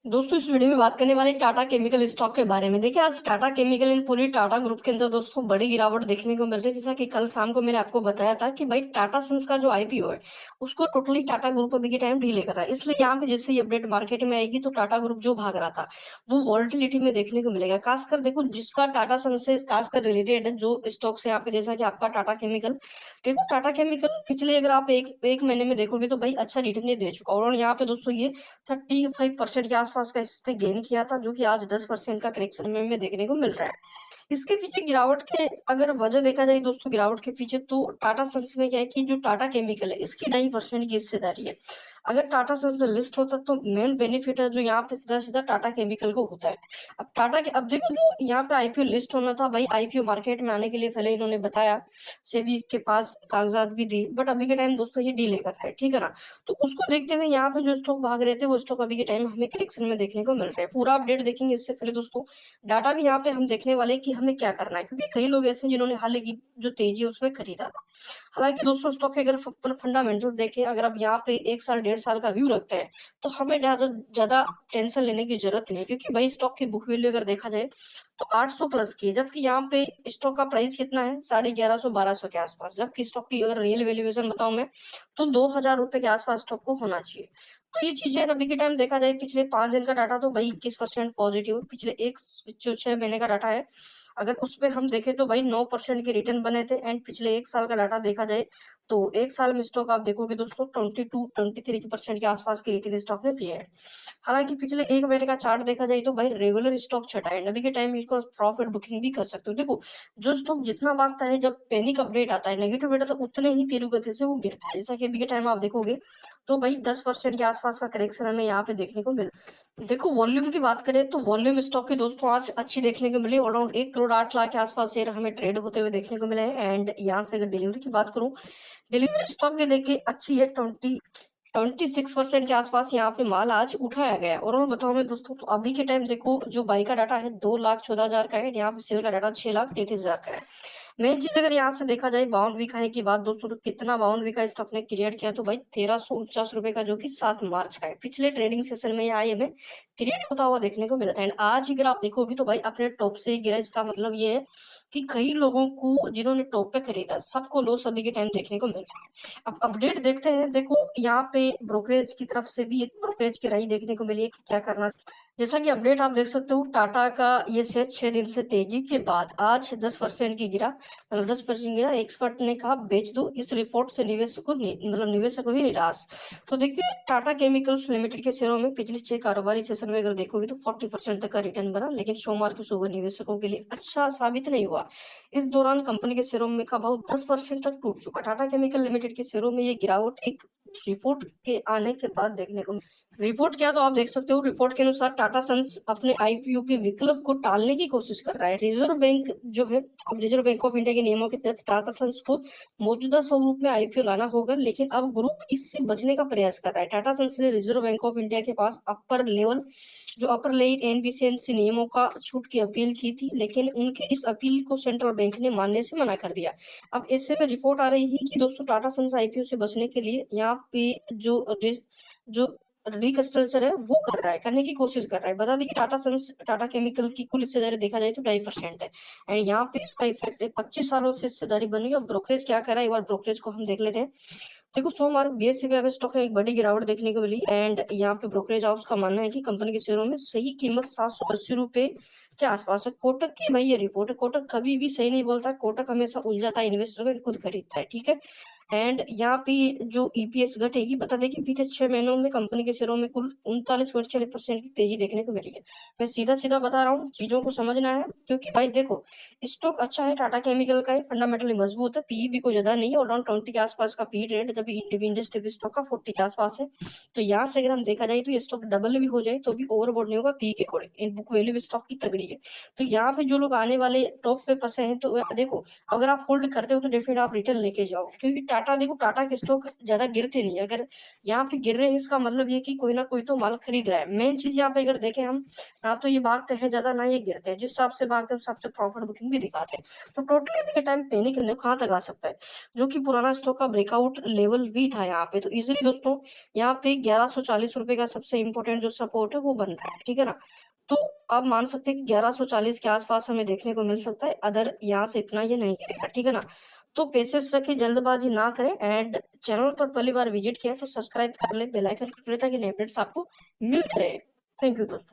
दोस्तों इस वीडियो में बात करने वाले टाटा केमिकल स्टॉक के बारे में। देखिए आज टाटा केमिकल इन पूरी टाटा ग्रुप के अंदर दोस्तों बड़ी गिरावट देखने को मिल रही है। जैसा कि कल शाम को मैंने आपको बताया था कि भाई टाटा सन्स का जो आईपीओ है उसको टोटली टाटा ग्रुप अभी के टाइम डीले कर रहा है। इसलिए यहाँ पे जैसे ये अपडेट मार्केट में आएगी तो टाटा ग्रुप जो भाग रहा था वो वॉल्टिलिटी में देखने को मिलेगा। खासकर देखो जिसका टाटा सन से खासकर रिलेटेड जो स्टॉक से यहाँ पे जैसा कि आपका टाटा केमिकल, देखो टाटा केमिकल पिछले अगर आप एक महीने में देखोगे तो भाई अच्छा रिटर्न ये दे चुका और यहाँ पे दोस्तों ये 35% के आसपास का इसने गेन किया था, जो कि आज 10% का करेक्शन में हमें देखने को मिल रहा है। इसके पीछे गिरावट के अगर वजह देखा जाए दोस्तों, गिरावट के पीछे तो टाटा सन्स में क्या है कि जो टाटा केमिकल है इसकी 2.5% की हिस्सेदारी है। अगर टाटा सन्स लिस्ट होता तो मेन बेनिफिट है जो यहाँ पे सीधा सीधा टाटा केमिकल को होता है। अब टाटा के अब देखो जो यहाँ पे आईपीओ लिस्ट होना था भाई, आईपीओ मार्केट में आने के लिए पहले इन्होंने बताया, सेबी के पास कागजात भी दी, बट अभी के टाइम दोस्तों ये डीले कर रहा है, ठीक है ना। तो उसको देखते हुए यहाँ पे जो स्टॉक भाग रहे थे वो स्टॉक अभी के टाइम हमें करेक्शन में देखने को मिल रहा है। पूरा अपडेट देखेंगे इससे पहले दोस्तों डाटा भी यहाँ पे हम देखने वाले हैं कि हमें क्या करना है, क्योंकि कई लोग ऐसे हैं जिन्होंने हाल ही जो तेजी है उसमें खरीदा था। हालांकि दोस्तों स्टॉक के अगर फंडामेंटल देखें, अगर आप यहाँ पे 1 साल 1.5 साल का व्यू रखते हैं तो हमें ज्यादा टेंशन लेने की जरूरत नहीं है, क्योंकि भाई स्टॉक की बुक वैल्यू अगर देखा जाए तो 800 प्लस की है, जबकि यहाँ पे स्टॉक का प्राइस कितना है 1150 1200 के आसपास, जबकि स्टॉक की अगर रियल वैल्यूएशन बताऊं मैं तो 2000 रुपए के आसपास स्टॉक को होना चाहिए। तो ये चीजें अभी के टाइम देखा जाए, पिछले 5 दिन का डाटा तो भाई 21% पॉजिटिव, पिछले एक जो 6 महीने का डाटा है अगर उस पे हम देखें तो भाई 9% के रिटर्न बने थे। एंड पिछले 1 साल का डाटा देखा जाए तो 1 साल में स्टॉक आप देखोगे दोस्तों 22-23% के आसपास की रिटर्न स्टॉक ने दिया है। हालांकि पिछले एक महीने का चार्ट देखा जाए तो भाई रेगुलर स्टॉक छटा है, अभी के टाइम इसको प्रॉफिट बुकिंग भी कर सकते हो। देखो जो स्टॉक जितना भागता है जब पैनिक अपडेट आता है, नेगेटिव डेटा, तो उतने ही तेज गति से वो गिरता है। जैसा कि अभी के टाइम आप देखोगे तो भाई 10% के आसपास का करेक्शन हमें यहाँ पे देखने को मिल। देखो वॉल्यूम की बात करें तो वॉल्यूम स्टॉक की दोस्तों आज अच्छी देखने को मिली, अराउंड 1 करोड़ 8 लाख के आसपास शेयर हमें ट्रेड होते हुए देखने को मिले हैं। एंड यहाँ से अगर डिलीवरी की बात करूं, डिलीवरी स्टॉक के देखिए अच्छी है, 26% के आसपास यहाँ पे माल आज उठाया गया। और बताओ मैं दोस्तों तो अभी के टाइम देखो जो बाई का डाटा है 2,14,000 का है, यहाँ पे सेल का डाटा 6,33,000 का है। मेन चीज अगर यहाँ से देखा जाए बाउंड वीक हाई की बात दोस्तों, तो कितना बाउंड वीक हाई स्टॉक ने क्रिएट किया तो भाई 1349 रुपए का, जो कि 7 मार्च का है। पिछले ट्रेडिंग सेशन में यह हाई हमें क्रिएट होता हुआ देखने को मिला था। एंड आज अगर आप देखोगे तो भाई अपने टॉप से ही गिरा, इसका मतलब ये है कि कई लोगों को जिन्होंने टॉप पे खरीदा सबको लॉस अभी के टाइम देखने को मिल रहा है। अब अपडेट देखते हैं, देखो यहाँ पे ब्रोकरेज की तरफ से भी एक ब्रोकरेज की राय देखने को मिली है कि क्या करना। जैसा कि अपडेट आप देख सकते हो टाटा का ये शेयर 6 दिन से तेजी के बाद आज 10% की गिरा, मतलब 10% गिरा। एक्सपर्ट ने कहा बेच दो, इस रिपोर्ट से निवेशकों मतलब निवेशकों भी निराश। तो देखिए टाटा केमिकल्स लिमिटेड के शेयरों में पिछले 6 कारोबारी सेशन में अगर देखोगे तो 40% तक का रिटर्न बना, लेकिन सोमवार को सुबह निवेशकों के लिए अच्छा साबित नहीं हुआ। इस दौरान कंपनी के शेयरों में का भाव 10% तक टूट चुका। टाटा केमिकल लिमिटेड के शेयरों में ये गिरावट एक रिपोर्ट के आने के बाद देखने को। रिपोर्ट क्या तो आप देख सकते हो, रिपोर्ट के अनुसार टाटा सन्स अपने आईपीओ के विकल्प को टालने की कोशिश कर रहा है। रिजर्व बैंक जो है, अब रिजर्व बैंक ऑफ इंडिया के नियमों के तहत टाटा सन्स को मौजूदा स्वरूप में आईपीओ लाना होगा, लेकिन अब ग्रुप इससे बचने का प्रयास कर रहा है। टाटा सन्स ने रिजर्व बैंक ऑफ इंडिया के पास अपर लेवल एनबीएफसी नियमों का छूट की अपील की थी, लेकिन उनके इस अपील को सेंट्रल बैंक ने मानने से मना कर दिया। अब ऐसे में रिपोर्ट आ रही है कि दोस्तों टाटा सन्स आईपीओ से बचने के लिए यहाँ पे जो रिकस्ट्रक्चर है वो कर रहा है, करने की कोशिश कर रहा है। बता दें कि टाटा केमिकल की कुल हिस्सेदारी देखा जाए तो 2.5% है। एंड यहाँ पे इसका इफेक्ट है 25 सालों से हिस्सेदारी बनी है। ब्रोकरेज क्या कर रहा है, एक बार ब्रोकरेज को हम देख लेते हैं। देखो सोमवार बीएसई पे स्टॉक में एक बड़ी गिरावट देखने को मिली। एंड यहाँ पे ब्रोकरेज हाउस का मानना है कि कंपनी के शेयरों में सही कीमत 780 रुपए के आसपास है। कोटक की भाई ये रिपोर्ट है, कोटक कभी भी सही नहीं बोलता, कोटक हमेशा उलझाता है, इन्वेस्टर को खुद खरीदता है, ठीक है। एंड यहाँ पे जो ईपीएस घटेगी, बता दें कि बीते 6 महीनों में कंपनी के शेयरों में कुल 39.6% की तेजी देखने को मिली है। मैं सीधा सीधा बता रहा हूँ, चीजों को समझना है, क्योंकि भाई देखो स्टॉक अच्छा है, टाटा केमिकल का है, फंडामेंटली मजबूत है, पीई भी कोई ज्यादा नहीं है, अराउंड 20 के आसपास का पी रेट, जब इंडस्ट्री स्टॉक का 40 के आसपास है। तो यहाँ से अगर हम देखा जाए तो ये स्टॉक डबल भी हो जाए तो भी ओवरबोर्ड नहीं होगा पी के according. In book value stock की तगड़ी है। तो यहाँ पे जो लोग आने वाले टॉप पे फंसे हैं तो देखो अगर आप होल्ड करते हो तो डेफिनेट आप रिटर्न लेके जाओ, क्योंकि टाटा देखो, टाटा के स्टॉक ज्यादा गिरते नहीं है। अगर यहाँ पे गिर रहे हैं इसका मतलब ये कि कोई ना कोई तो माल खरीद रहा है। मेन चीज यहाँ पे अगर देखें हम, ना तो ये भागते हैं ज्यादा, ना ये गिरते हैं। जिस हिसाब से भागते हैं उस हिसाब से प्रॉफिट बुकिंग भी दिखाते हैं। तो टोटली अभी के टाइम पैनिक करने कहाँ तक आ सकता है, जो कि पुराना स्टॉक का ब्रेकआउट लेवल भी था यहाँ पे। तो इजिली दोस्तों यहाँ पे 1140 रुपए का सबसे इंपॉर्टेंट जो सपोर्ट है वो बन रहा है, ठीक है ना। तो आप मान सकते हैं कि 1140 के आसपास हमें देखने को मिल सकता है, अदर यहाँ से इतना ये नहीं गिरेगा, ठीक है ना। तो पेशेंस रखें, जल्दबाजी ना करें, एंड चैनल पर पहली बार विजिट किया तो सब्सक्राइब कर ले, बेल आइकन कर ले ताकि नए अपडेट्स आपको मिलते रहे। थैंक यू दोस्तों।